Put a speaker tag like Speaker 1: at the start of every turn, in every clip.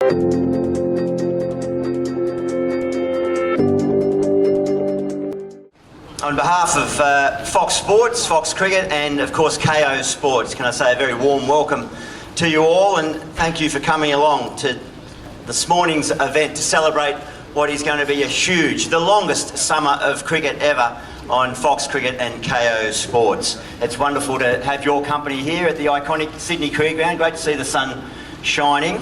Speaker 1: On behalf of Fox Sports, Fox Cricket, and of course Kayo Sports, can I say a very warm welcome to you all, and thank you for coming along to this morning's event to celebrate what is going to be the longest summer of cricket ever on Fox Cricket and Kayo Sports. It's wonderful to have your company here at the iconic Sydney Cricket Ground. Great to see the sun shining.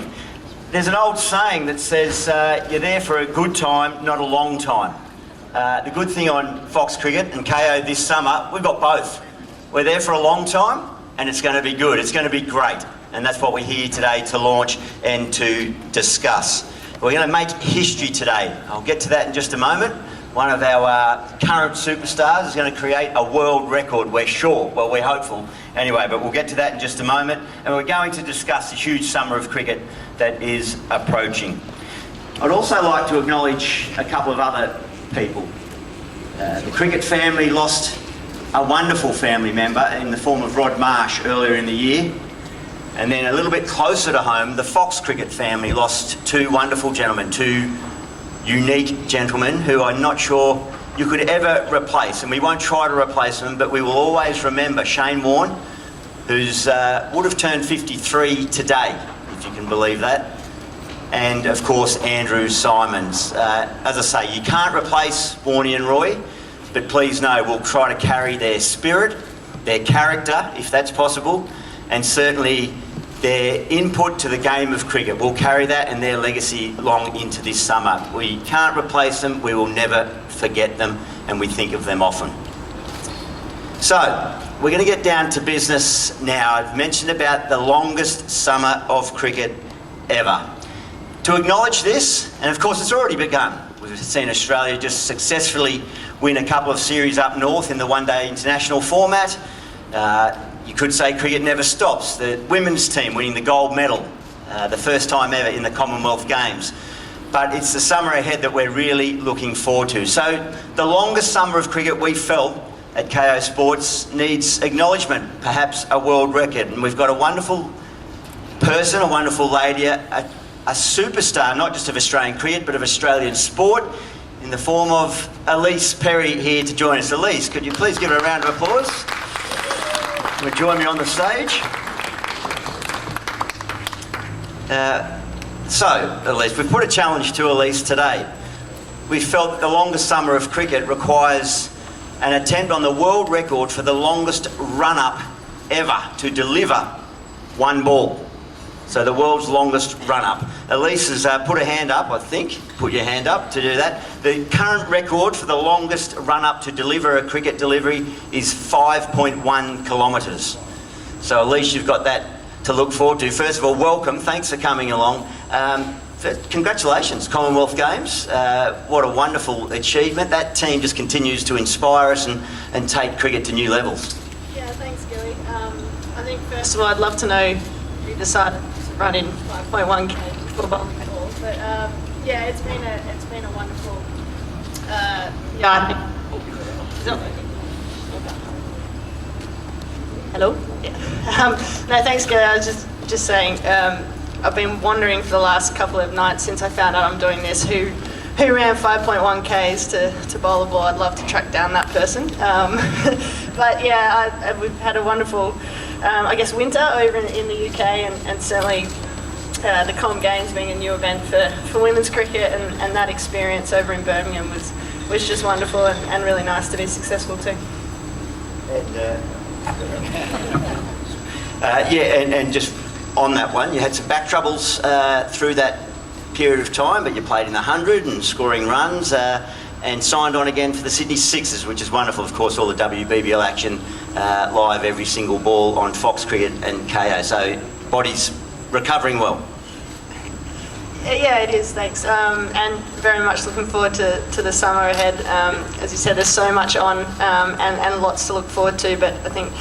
Speaker 1: There's an old saying that says, you're there for a good time, not a long time. The good thing on Fox Cricket and Kayo this summer, we've got both. We're there for a long time and it's going to be good, it's going to be great. And that's what we're here today to launch and to discuss. We're going to make history today. I'll get to that in just a moment. One of our current superstars is going to create a world record, we're sure. Well, we're hopeful anyway, but we'll get to that in just a moment. And we're going to discuss the huge summer of cricket that is approaching. I'd also like to acknowledge a couple of other people. The cricket family lost a wonderful family member in the form of Rod Marsh earlier in the year. And then a little bit closer to home, the Fox Cricket family lost two wonderful gentlemen, two unique gentlemen who I'm not sure you could ever replace. And we won't try to replace them, but we will always remember Shane Warne, who's would have turned 53 today, if you can believe that. And of course Andrew Simons. As I say, you can't replace Warnie and Roy, but please know we'll try to carry their spirit, their character, if that's possible, and certainly their input to the game of cricket. We'll carry that and their legacy long into this summer. We can't replace them, we will never forget them, and we think of them often. So, we're going to get down to business now. I've mentioned about the longest summer of cricket ever. To acknowledge this, and of course it's already begun. We've seen Australia just successfully win a couple of series up north in the one-day international format. You could say cricket never stops. The women's team winning the gold medal, the first time ever in the Commonwealth Games. But it's the summer ahead that we're really looking forward to. So the longest summer of cricket we felt at Kayo Sports needs acknowledgement, perhaps a world record. And we've got a wonderful person, a wonderful lady, a superstar, not just of Australian cricket, but of Australian sport, in the form of Ellyse Perry here to join us. Ellyse, could you please give her a round of applause? Would join me on the stage. So, Ellyse, we've put a challenge to Ellyse today. We felt that the longest summer of cricket requires an attempt on the world record for the longest run-up ever to deliver one ball. So the world's longest run-up. Ellyse has put her hand up, I think. Put your hand up to do that. The current record for the longest run-up to deliver a cricket delivery is 5.1 kilometres. So Ellyse, you've got that to look forward to. First of all, welcome. Thanks for coming along. Congratulations, Commonwealth Games. What a wonderful achievement. That team just continues to inspire us and take cricket to new levels.
Speaker 2: Yeah, thanks, Gilly. I think first of all, I'd love to know who decided to run in 5.1k for bowling ball. But yeah, it's been a wonderful. I think. Hello. Yeah. No, thanks, Gilly. I was just saying. I've been wondering for the last couple of nights since I found out I'm doing this who ran 5.1Ks to bowl a ball. I'd love to track down that person. But yeah, we've had a wonderful, I guess, winter over in the UK, and certainly the Com Games being a new event for women's cricket, and that experience over in Birmingham was just wonderful and really nice to be successful too.
Speaker 1: And just on that one, you had some back troubles through that period of time, but you played in the 100 and scoring runs and signed on again for the Sydney Sixers, which is wonderful. Of course, all the WBBL action live every single ball on Fox Cricket and Kayo. So body's recovering well.
Speaker 2: Yeah, it is, thanks. And very much looking forward to the summer ahead. As you said, there's so much on and lots to look forward to, but I think,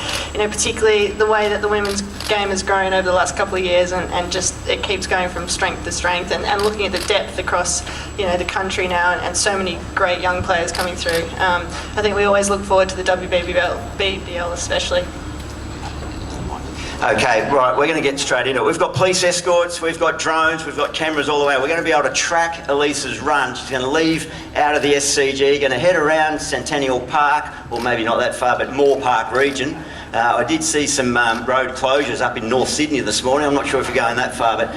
Speaker 2: particularly the way that the women's game has grown over the last couple of years, and just it keeps going from strength to strength, and looking at the depth across, the country now, and so many great young players coming through. I think we always look forward to the WBBL especially.
Speaker 1: Okay, right, we're going to get straight into it. We've got police escorts, we've got drones, we've got cameras all the way. We're going to be able to track Ellyse's run. She's going to leave out of the SCG, going to head around Centennial Park, or maybe not that far, but Moore Park region. I did see some road closures up in North Sydney this morning. I'm not sure if you're going that far, but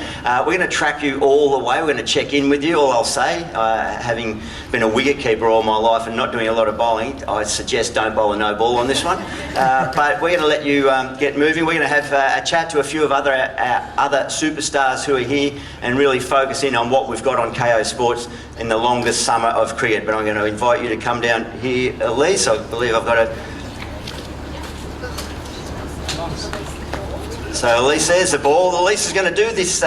Speaker 1: we're going to track you all the way. We're going to check in with you. All I'll say, having been a wicket-keeper all my life and not doing a lot of bowling, I suggest don't bowl a no ball on this one. But we're going to let you get moving. We're going to have a chat to a few of other superstars who are here and really focus in on what we've got on Kayo Sports in the longest summer of cricket. But I'm going to invite you to come down here, Ellyse. I believe I've got a... So Ellyse, there's the ball. Ellyse is going to do this,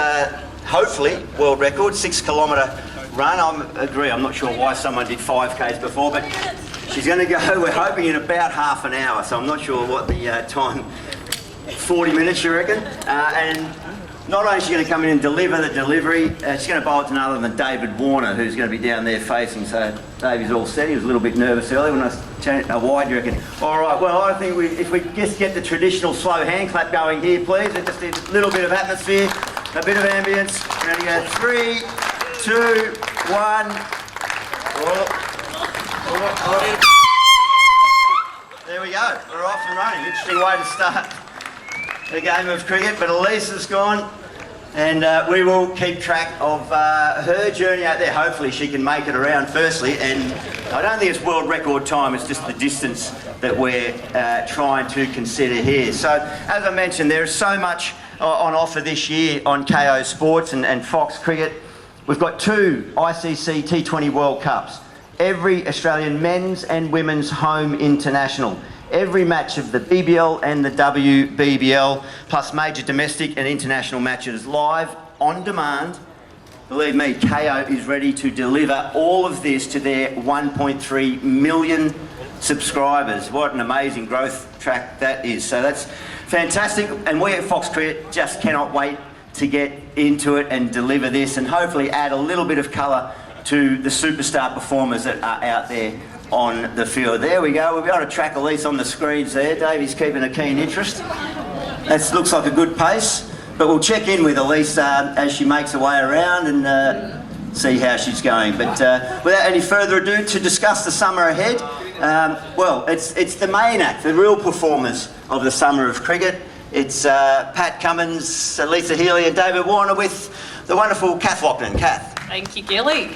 Speaker 1: hopefully, world record, 6-kilometre run. I agree, I'm not sure why someone did 5Ks before, but she's going to go, we're hoping, in about half an hour, so I'm not sure what the time, 40 minutes, you reckon? And not only is she going to come in and deliver the delivery, she's going to bowl it to none other than David Warner, who's going to be down there facing. So Davey's all set. He was a little bit nervous earlier when I changed. Wide, you reckon? All right. Well, I think if we just get the traditional slow hand clap going here, please. Just a little bit of atmosphere, a bit of ambience. We're going to go 3, 2, 1. There we go. We're off and running. Interesting way to start the game of cricket, but Ellyse has gone, and we will keep track of her journey out there. Hopefully she can make it around firstly, and I don't think it's world record time, it's just the distance that we're trying to consider here. So as I mentioned, there is so much on offer this year on Kayo Sports and Fox Cricket. We've got 2 ICC T20 World Cups, every Australian men's and women's home international, every match of the BBL and the WBBL, plus major domestic and international matches live on demand. Believe me, Kayo is ready to deliver all of this to their 1.3 million subscribers. What an amazing growth track that is. So that's fantastic, and we at Fox Cricket just cannot wait to get into it and deliver this and hopefully add a little bit of colour to the superstar performers that are out there on the field. There we go. We'll be able to track Ellyse on the screens there. Davey's keeping a keen interest. That looks like a good pace. But we'll check in with Ellyse as she makes her way around and see how she's going. But without any further ado, to discuss the summer ahead, well, it's the main act, the real performers of the summer of cricket. It's Pat Cummins, Alyssa Healy and David Warner with the wonderful Kath Loughnan. Kath.
Speaker 3: Thank you, Gilly.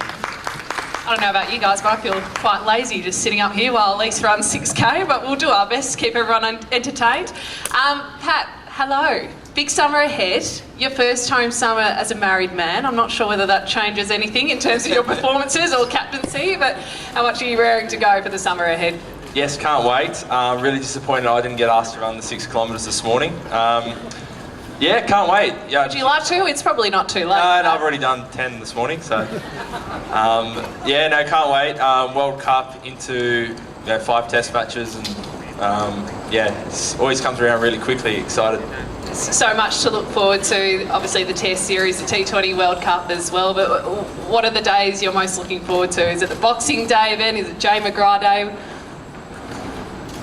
Speaker 3: I don't know about you guys, but I feel quite lazy just sitting up here while Ellyse runs 6K, but we'll do our best to keep everyone entertained. Pat, hello. Big summer ahead. Your first home summer as a married man. I'm not sure whether that changes anything in terms of your performances or captaincy, but how much are you raring to go for the summer ahead?
Speaker 4: Yes, can't wait. Really disappointed I didn't get asked to run the 6 kilometres this morning. Yeah, can't wait. Yeah.
Speaker 3: Would you like to? It's probably not too late.
Speaker 4: No, I've already done 10 this morning, so... yeah, no, can't wait. World Cup into 5 test matches, and yeah, it always comes around really quickly. Excited.
Speaker 3: So much to look forward to. Obviously the test series, the T20 World Cup as well, but what are the days you're most looking forward to? Is it the Boxing Day event? Is it Jay McGrath Day?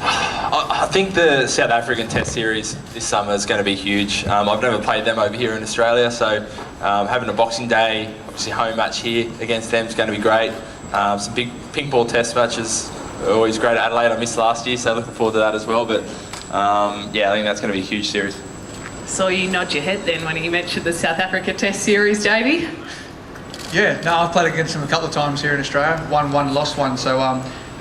Speaker 4: I think the South African Test Series this summer is going to be huge. I've never played them over here in Australia, so having a Boxing Day, obviously home match here against them is going to be great. Some big pink ball Test matches are always great at Adelaide. I missed last year, so looking forward to that as well. But yeah, I think that's going to be a huge series.
Speaker 3: Saw you nod your head then when he mentioned the South Africa Test Series, Davey.
Speaker 5: Yeah, no, I've played against them a couple of times here in Australia. Won one, lost one. So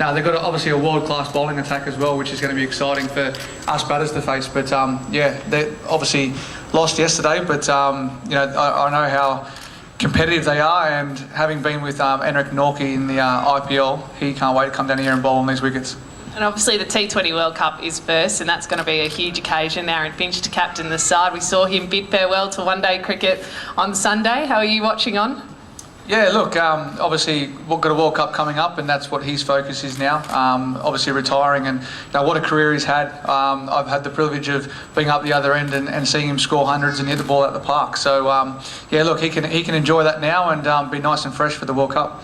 Speaker 5: now they've got obviously a world-class bowling attack as well, which is going to be exciting for us batters to face. But yeah, they obviously lost yesterday, but you know, I know how competitive they are, and having been with Enric Norkie in the IPL, he can't wait to come down here and bowl on these wickets.
Speaker 3: And obviously the T20 World Cup is first, and that's going to be a huge occasion. Aaron Finch to captain the side. We saw him bid farewell to one-day cricket on Sunday. How are you watching on?
Speaker 5: Yeah, look, obviously we've got a World Cup coming up, and that's what his focus is now. Obviously retiring, and you know, what a career he's had. I've had the privilege of being up the other end and seeing him score hundreds and hit the ball out the park. So yeah, look, he can enjoy that now and be nice and fresh for the World Cup.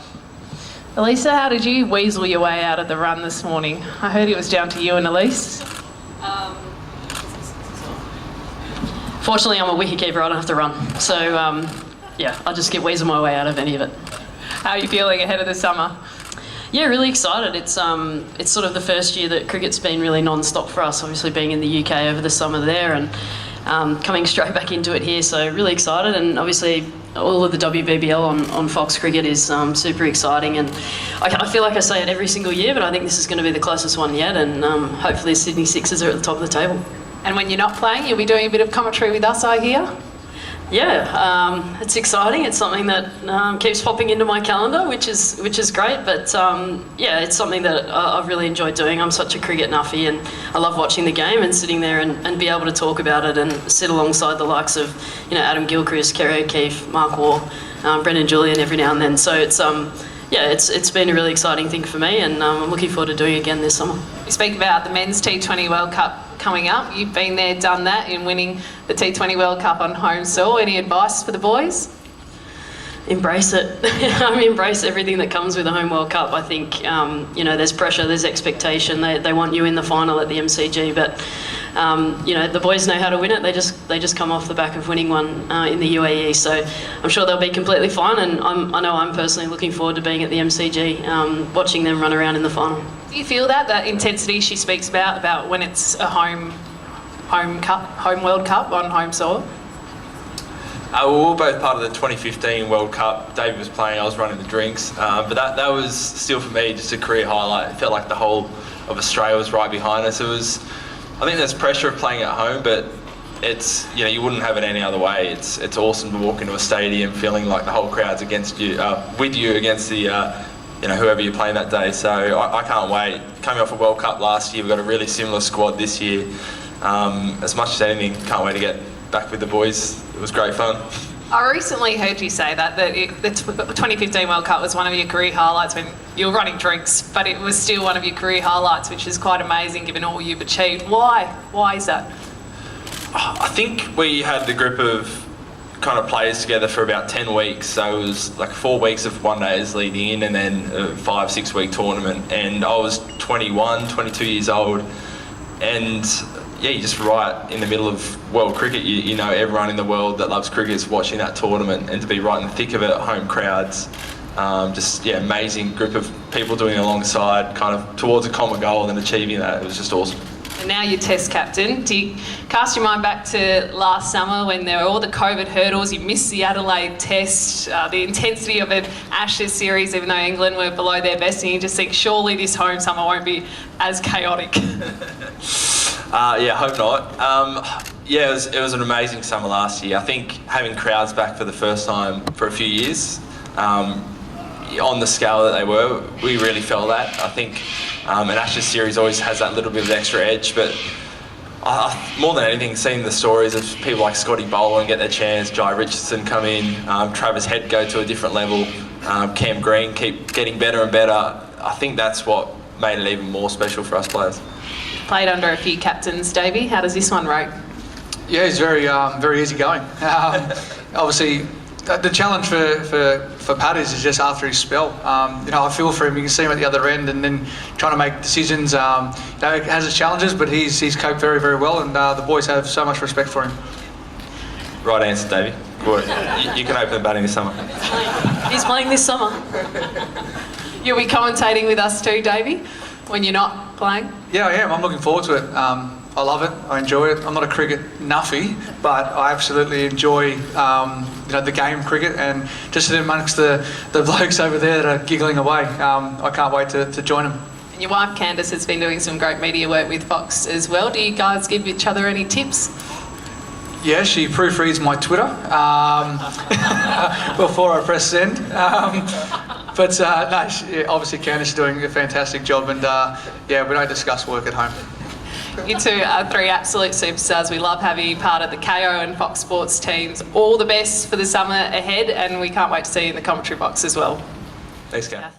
Speaker 3: Alyssa, how did you weasel your way out of the run this morning? I heard it was down to you and Ellyse.
Speaker 6: Fortunately, I'm a wicketkeeper. I don't have to run. So, yeah, I'll just get weasel my way out of any of it.
Speaker 3: How are you feeling ahead of the summer?
Speaker 6: Yeah, really excited. It's sort of the first year that cricket's been really non-stop for us, obviously being in the UK over the summer there and coming straight back into it here. So really excited, and obviously all of the WBBL on Fox Cricket is super exciting, and I feel like I say it every single year, but I think this is going to be the closest one yet, and hopefully the Sydney Sixers are at the top of the table.
Speaker 3: And when you're not playing, you'll be doing a bit of commentary with us, I hear?
Speaker 6: Yeah, it's exciting. It's something that keeps popping into my calendar, which is great. But yeah, it's something that I've really enjoyed doing. I'm such a cricket nuffy, and I love watching the game and sitting there and be able to talk about it and sit alongside the likes of Adam Gilchrist, Kerry O'Keeffe, Waugh, Brendon Julian every now and then. So it's yeah, it's been a really exciting thing for me, and I'm looking forward to doing it again this summer.
Speaker 3: You speak about the men's T20 World Cup coming up. You've been there, done that, in winning the T20 World Cup on home soil. Any advice for the boys?
Speaker 6: Embrace it. Embrace everything that comes with a home World Cup. I think there's pressure, there's expectation. They want you in the final at the MCG, but the boys know how to win it. They just come off the back of winning one in the UAE. So I'm sure they'll be completely fine, and I know I'm personally looking forward to being at the MCG, watching them run around in the final.
Speaker 3: Do you feel that intensity she speaks about when it's a home World Cup on home soil?
Speaker 4: We were both part of the 2015 World Cup. David was playing, I was running the drinks. But that was still for me just a career highlight. It felt like the whole of Australia was right behind us. I think there's pressure of playing at home, but it's, you wouldn't have it any other way. It's awesome to walk into a stadium feeling like the whole crowd's against you, with you against the whoever you're playing that day. So I can't wait. Coming off a World Cup last year, we've got a really similar squad this year. As much as anything, can't wait to get back with the boys. It was great fun.
Speaker 3: I recently heard you say that the 2015 World Cup was one of your career highlights when you were running drinks, but it was still one of your career highlights, which is quite amazing given all you've achieved. Why? Why is that?
Speaker 4: I think we had the group of kind of players together for about 10 weeks, so it was like 4 weeks of one days leading in and then a 5-6 week tournament, and I was 21, 22 years old, and yeah, you're just right in the middle of world cricket. You know everyone in the world that loves cricket is watching that tournament, and to be right in the thick of it, home crowds, amazing group of people doing it alongside, kind of towards a common goal and achieving that. It was just awesome.
Speaker 3: And now you're Test captain. Do you cast your mind back to last summer when there were all the COVID hurdles? You missed the Adelaide Test, the intensity of an Ashes series, even though England were below their best, and you just think surely this home summer won't be as chaotic.
Speaker 4: Yeah, hope not. Yeah, it was an amazing summer last year. I think having crowds back for the first time for a few years, on the scale that they were, we really felt that. I think an Ashes series always has that little bit of extra edge, but more than anything, seeing the stories of people like Scotty Boland get their chance, Jai Richardson come in, Travis Head go to a different level, Cam Green keep getting better and better. I think that's what made it even more special for us players.
Speaker 3: Played under a few captains, Davey. How does this one rate?
Speaker 5: Yeah, he's very easy going. Obviously, the challenge for Pat is just after his spell. I feel for him. You can see him at the other end, and then trying to make decisions. It has its challenges, but he's coped very, very well, and the boys have so much respect for him.
Speaker 4: Right answer, Davey. Good. You can open the batting this summer.
Speaker 6: He's playing this summer.
Speaker 3: You'll be commentating with us too, Davey, when you're not playing?
Speaker 5: Yeah, I am. I'm looking forward to it. I love it. I enjoy it. I'm not a cricket nuffy, but I absolutely enjoy the game cricket, and just sitting amongst the blokes over there that are giggling away. I can't wait to join them.
Speaker 3: And your wife Candice has been doing some great media work with Fox as well. Do you guys give each other any tips?
Speaker 5: Yeah, she proofreads my Twitter before I press send. But obviously Candice is doing a fantastic job, and we don't discuss work at home.
Speaker 3: You two are three absolute superstars. We love having you part of the Kayo and Fox Sports teams. All the best for the summer ahead, and we can't wait to see you in the commentary box as well.
Speaker 4: Thanks, Kath.